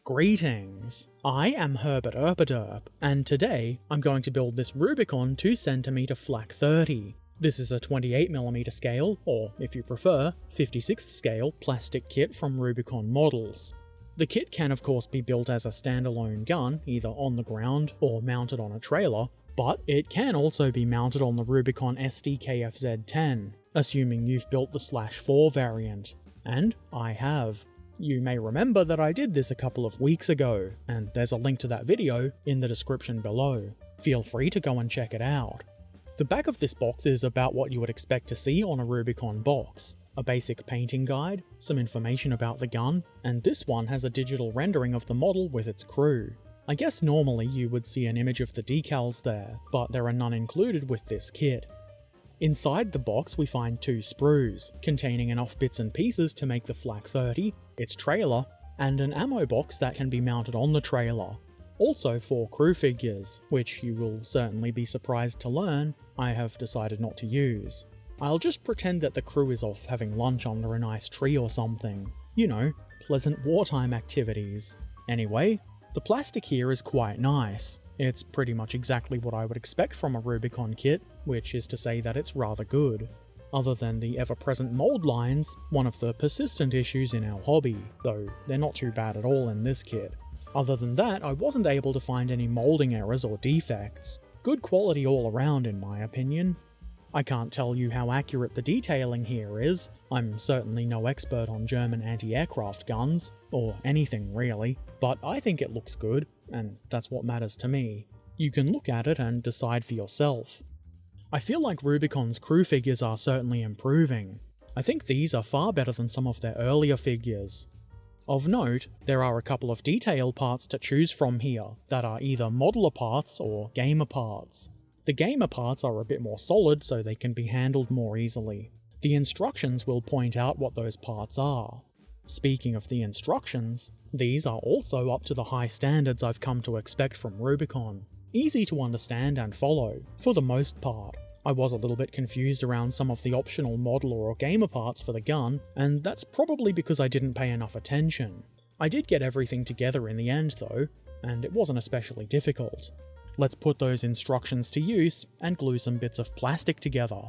Greetings! I am Herbert Erpaderp, and today I'm going to build this Rubicon 2cm FlaK 30. This is a 28mm scale, or if you prefer, 56th scale plastic kit from Rubicon Models. The kit can of course be built as a standalone gun, either on the ground or mounted on a trailer, but it can also be mounted on the Rubicon Sd.Kfz 10, assuming you've built the /4 variant. And I have. You may remember that I did this a couple of weeks ago, and there's a link to that video in the description below. Feel free to go and check it out. The back of this box is about what you would expect to see on a Rubicon box. A basic painting guide, some information about the gun, and this one has a digital rendering of the model with its crew. I guess normally you would see an image of the decals there, but there are none included with this kit. Inside the box we find two sprues, containing enough bits and pieces to make the FlaK 30, its trailer, and an ammo box that can be mounted on the trailer. Also 4 crew figures, which you will certainly be surprised to learn I have decided not to use. I'll just pretend that the crew is off having lunch under a nice tree or something. You know, pleasant wartime activities. Anyway, the plastic here is quite nice. It's pretty much exactly what I would expect from a Rubicon kit, which is to say that it's rather good. Other than the ever-present mold lines, one of the persistent issues in our hobby, though they're not too bad at all in this kit. Other than that, I wasn't able to find any molding errors or defects. Good quality all around in my opinion. I can't tell you how accurate the detailing here is. I'm certainly no expert on German anti-aircraft guns, or anything really, but I think it looks good, and that's what matters to me. You can look at it and decide for yourself. I feel like Rubicon's crew figures are certainly improving. I think these are far better than some of their earlier figures. Of note, there are a couple of detail parts to choose from here that are either modeler parts or gamer parts. The gamer parts are a bit more solid so they can be handled more easily. The instructions will point out what those parts are. Speaking of the instructions, these are also up to the high standards I've come to expect from Rubicon. Easy to understand and follow, for the most part. I was a little bit confused around some of the optional modeler or gamer parts for the gun, and that's probably because I didn't pay enough attention. I did get everything together in the end though, and it wasn't especially difficult. Let's put those instructions to use and glue some bits of plastic together.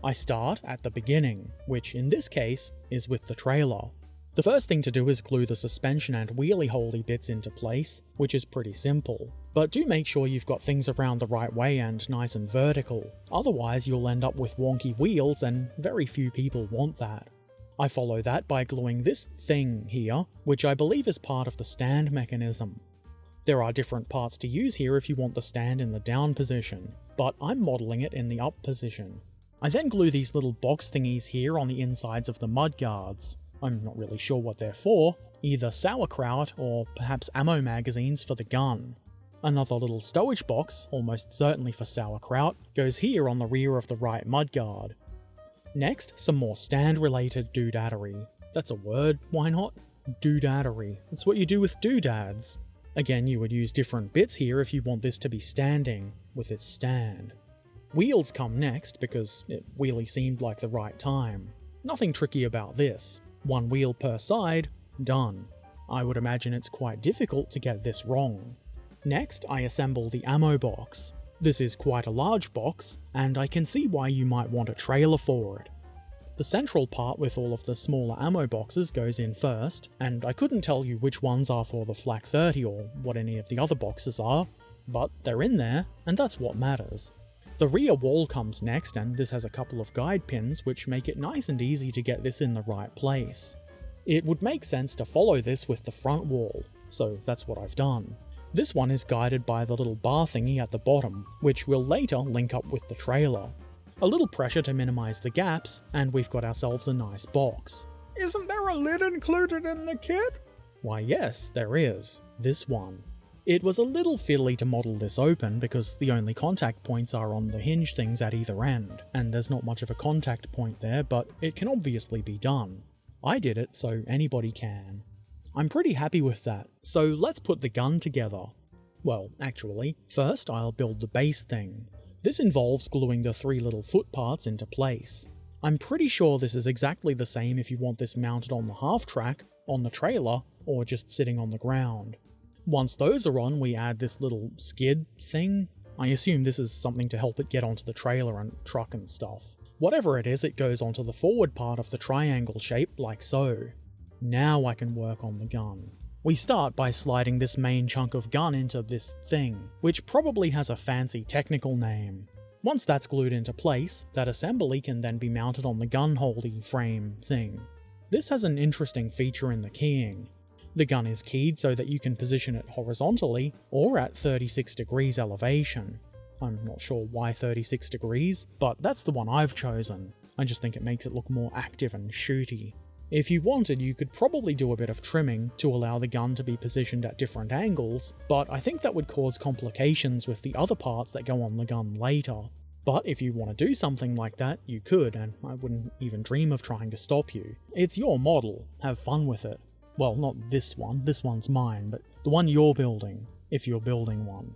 I start at the beginning, which in this case is with the trailer. The first thing to do is glue the suspension and wheelie holdy bits into place, which is pretty simple. But do make sure you've got things around the right way and nice and vertical, otherwise you'll end up with wonky wheels and very few people want that. I follow that by gluing this thing here, which I believe is part of the stand mechanism. There are different parts to use here if you want the stand in the down position, but I'm modelling it in the up position. I then glue these little box thingies here on the insides of the mudguards. I'm not really sure what they're for, either sauerkraut or perhaps ammo magazines for the gun. Another little stowage box, almost certainly for sauerkraut, goes here on the rear of the right mudguard. Next, some more stand-related doodadery. That's a word, why not? Doodadery. It's what you do with doodads. Again, you would use different bits here if you want this to be standing, with its stand. Wheels come next, because it really seemed like the right time. Nothing tricky about this. 1 wheel per side, done. I would imagine it's quite difficult to get this wrong. Next, I assemble the ammo box. This is quite a large box, and I can see why you might want a trailer for it. The central part with all of the smaller ammo boxes goes in first, and I couldn't tell you which ones are for the FlaK 30 or what any of the other boxes are, but they're in there, and that's what matters. The rear wall comes next, and this has a couple of guide pins which make it nice and easy to get this in the right place. It would make sense to follow this with the front wall, so that's what I've done. This one is guided by the little bar thingy at the bottom, which will later link up with the trailer. A little pressure to minimise the gaps, and we've got ourselves a nice box. Isn't there a lid included in the kit? Why yes, there is. This one. It was a little fiddly to model this open because the only contact points are on the hinge things at either end, and there's not much of a contact point there, but it can obviously be done. I did it, so anybody can. I'm pretty happy with that, so let's put the gun together. Well, actually, first I'll build the base thing. This involves gluing the 3 little foot parts into place. I'm pretty sure this is exactly the same if you want this mounted on the half track, on the trailer, or just sitting on the ground. Once those are on, we add this little skid thing. I assume this is something to help it get onto the trailer and truck and stuff. Whatever it is, it goes onto the forward part of the triangle shape, like so. Now I can work on the gun. We start by sliding this main chunk of gun into this thing, which probably has a fancy technical name. Once that's glued into place, that assembly can then be mounted on the gun holdy frame thing. This has an interesting feature in the keying. The gun is keyed so that you can position it horizontally or at 36 degrees elevation. I'm not sure why 36 degrees, but that's the one I've chosen. I just think it makes it look more active and shooty. If you wanted, you could probably do a bit of trimming to allow the gun to be positioned at different angles, but I think that would cause complications with the other parts that go on the gun later. But if you want to do something like that, you could, and I wouldn't even dream of trying to stop you. It's your model, have fun with it. Well, not this one's mine, but the one you're building, if you're building one.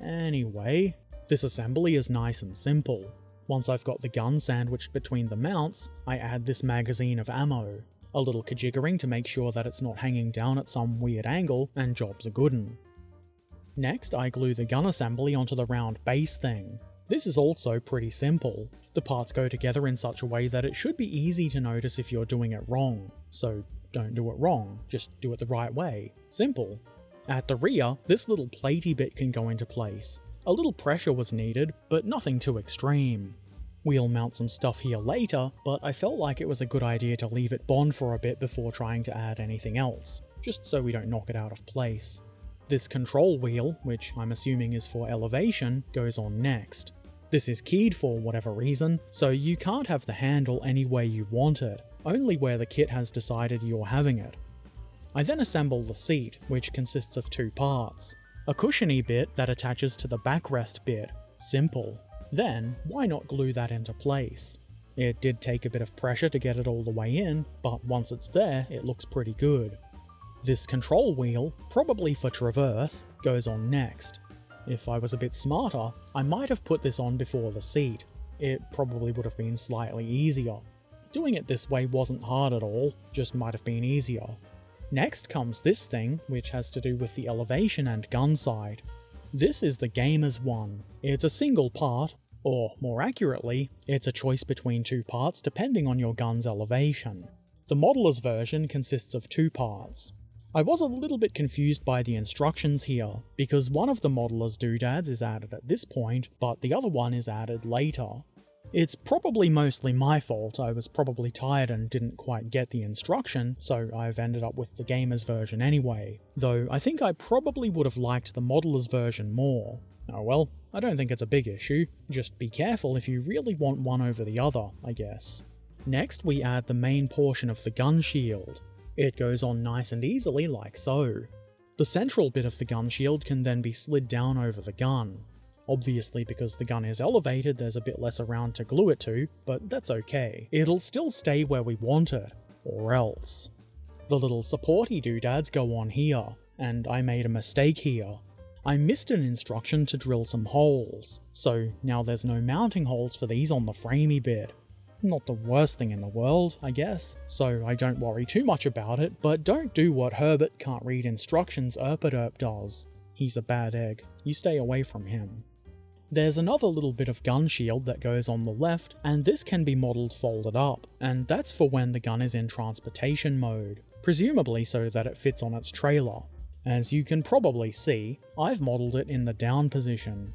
Anyway, this assembly is nice and simple. Once I've got the gun sandwiched between the mounts, I add this magazine of ammo, a little kajiggering to make sure that it's not hanging down at some weird angle, and job's a good'un. Next, I glue the gun assembly onto the round base thing. This is also pretty simple. The parts go together in such a way that it should be easy to notice if you're doing it wrong, so don't do it wrong, just do it the right way. Simple. At the rear, this little platey bit can go into place. A little pressure was needed, but nothing too extreme. We'll mount some stuff here later, but I felt like it was a good idea to leave it bond for a bit before trying to add anything else, just so we don't knock it out of place. This control wheel, which I'm assuming is for elevation, goes on next. This is keyed for whatever reason, so you can't have the handle any way you want it, only where the kit has decided you're having it. I then assemble the seat, which consists of two parts. A cushiony bit that attaches to the backrest bit. Simple. Then, why not glue that into place? It did take a bit of pressure to get it all the way in, but once it's there, it looks pretty good. This control wheel, probably for traverse, goes on next. If I was a bit smarter, I might have put this on before the seat. It probably would have been slightly easier. Doing it this way wasn't hard at all, just might have been easier. Next comes this thing, which has to do with the elevation and gun side. This is the gamer's one. It's a single part, or more accurately, it's a choice between two parts depending on your gun's elevation. The modeler's version consists of two parts. I was a little bit confused by the instructions here, because one of the modeler's doodads is added at this point, but the other one is added later. It's probably mostly my fault. I was probably tired and didn't quite get the instruction, so I've ended up with the gamer's version anyway, though I think I probably would have liked the modeler's version more. Oh well, I don't think it's a big issue, just be careful if you really want one over the other, I guess. Next we add the main portion of the gun shield. It goes on nice and easily like so. The central bit of the gun shield can then be slid down over the gun. Obviously, because the gun is elevated, there's a bit less around to glue it to, but that's okay. It'll still stay where we want it, or else. The little supporty doodads go on here, and I made a mistake here. I missed an instruction to drill some holes, so now there's no mounting holes for these on the framey bit. Not the worst thing in the world, I guess, so I don't worry too much about it, but don't do what Herbert can't read instructions Erpaderp does. He's a bad egg. You stay away from him. There's another little bit of gun shield that goes on the left, and this can be modelled folded up, and that's for when the gun is in transportation mode, presumably so that it fits on its trailer. As you can probably see, I've modelled it in the down position.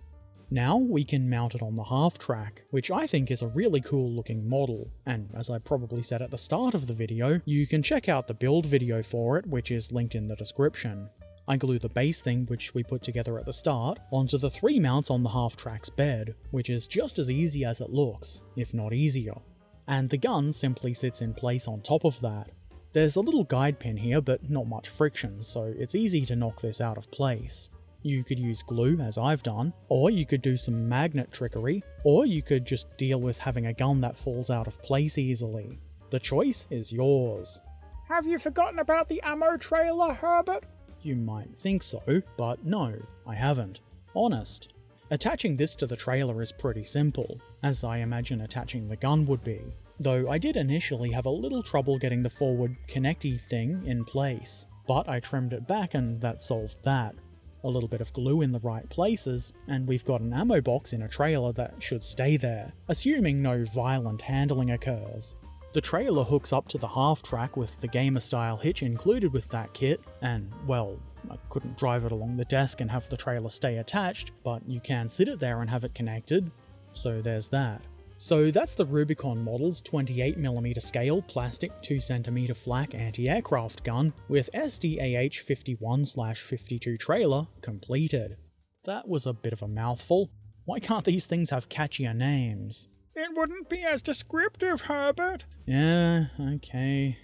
Now we can mount it on the half-track, which I think is a really cool looking model, and as I probably said at the start of the video, you can check out the build video for it, which is linked in the description. I glue the base thing, which we put together at the start, onto the three mounts on the half-track's bed, which is just as easy as it looks, if not easier. And the gun simply sits in place on top of that. There's a little guide pin here, but not much friction, so it's easy to knock this out of place. You could use glue, as I've done, or you could do some magnet trickery, or you could just deal with having a gun that falls out of place easily. The choice is yours. Have you forgotten about the ammo trailer, Herbert? You might think so, but no, I haven't. Honest. Attaching this to the trailer is pretty simple, as I imagine attaching the gun would be, though I did initially have a little trouble getting the forward connecty thing in place. but I trimmed it back and that solved that. A little bit of glue in the right places, and we've got an ammo box in a trailer that should stay there, assuming no violent handling occurs. The trailer hooks up to the half-track with the gamer-style hitch included with that kit, and, well, I couldn't drive it along the desk and have the trailer stay attached, but you can sit it there and have it connected, so there's that. So that's the Rubicon Models 28mm scale plastic 2cm FlaK anti-aircraft gun with SDAH 51/52 trailer completed. That was a bit of a mouthful. Why can't these things have catchier names? It wouldn't be as descriptive, Herbert. Yeah, okay.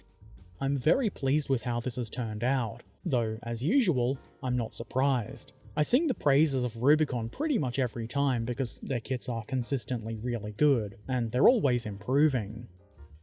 I'm very pleased with how this has turned out, though as usual, I'm not surprised. I sing the praises of Rubicon pretty much every time because their kits are consistently really good, and they're always improving.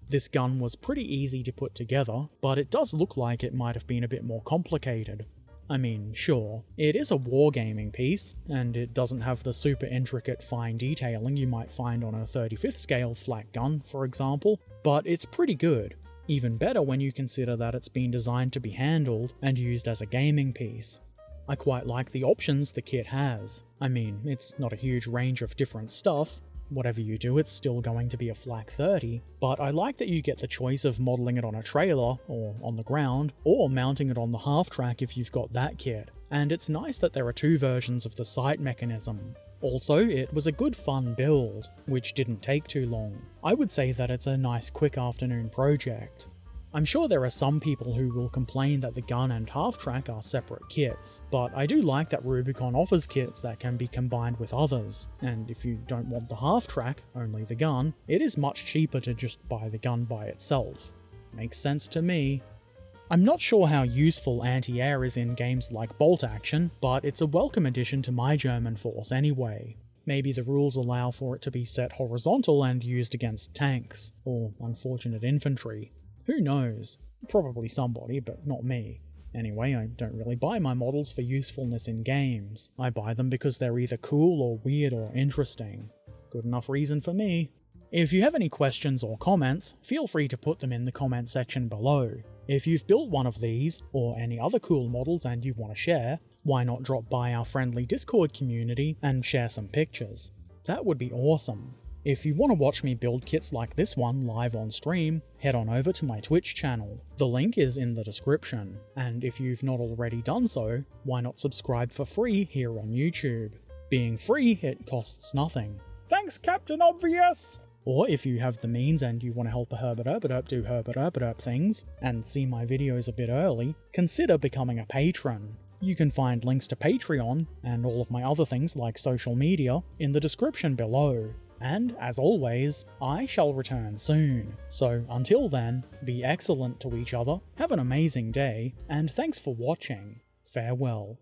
This gun was pretty easy to put together, but it does look like it might have been a bit more complicated. I mean, sure, it is a wargaming piece, and it doesn't have the super intricate fine detailing you might find on a 35th scale FlaK gun, for example, but it's pretty good. Even better when you consider that it's been designed to be handled and used as a gaming piece. I quite like the options the kit has. I mean, it's not a huge range of different stuff. Whatever you do, it's still going to be a FlaK 30, but I like that you get the choice of modelling it on a trailer, or on the ground, or mounting it on the half-track if you've got that kit. And it's nice that there are two versions of the sight mechanism. Also, it was a good fun build, which didn't take too long. I would say that it's a nice quick afternoon project. I'm sure there are some people who will complain that the gun and half-track are separate kits, but I do like that Rubicon offers kits that can be combined with others, and if you don't want the half-track, only the gun, it is much cheaper to just buy the gun by itself. Makes sense to me. I'm not sure how useful anti-air is in games like Bolt Action, but it's a welcome addition to my German force anyway. Maybe the rules allow for it to be set horizontal and used against tanks, or unfortunate infantry. Who knows? Probably somebody, but not me. Anyway, I don't really buy my models for usefulness in games. I buy them because they're either cool or weird or interesting. Good enough reason for me. If you have any questions or comments, feel free to put them in the comment section below. If you've built one of these, or any other cool models and you want to share, why not drop by our friendly Discord community and share some pictures? That would be awesome. If you want to watch me build kits like this one live on stream, head on over to my Twitch channel. The link is in the description, and if you've not already done so, why not subscribe for free here on YouTube? Being free, it costs nothing. Thanks, Captain Obvious! Or if you have the means and you want to help a Herbert Erpaderp do Herbert Erpaderp things, and see my videos a bit early, consider becoming a patron. You can find links to Patreon, and all of my other things like social media, in the description below. And, as always, I shall return soon. So until then, be excellent to each other, have an amazing day, and thanks for watching. Farewell.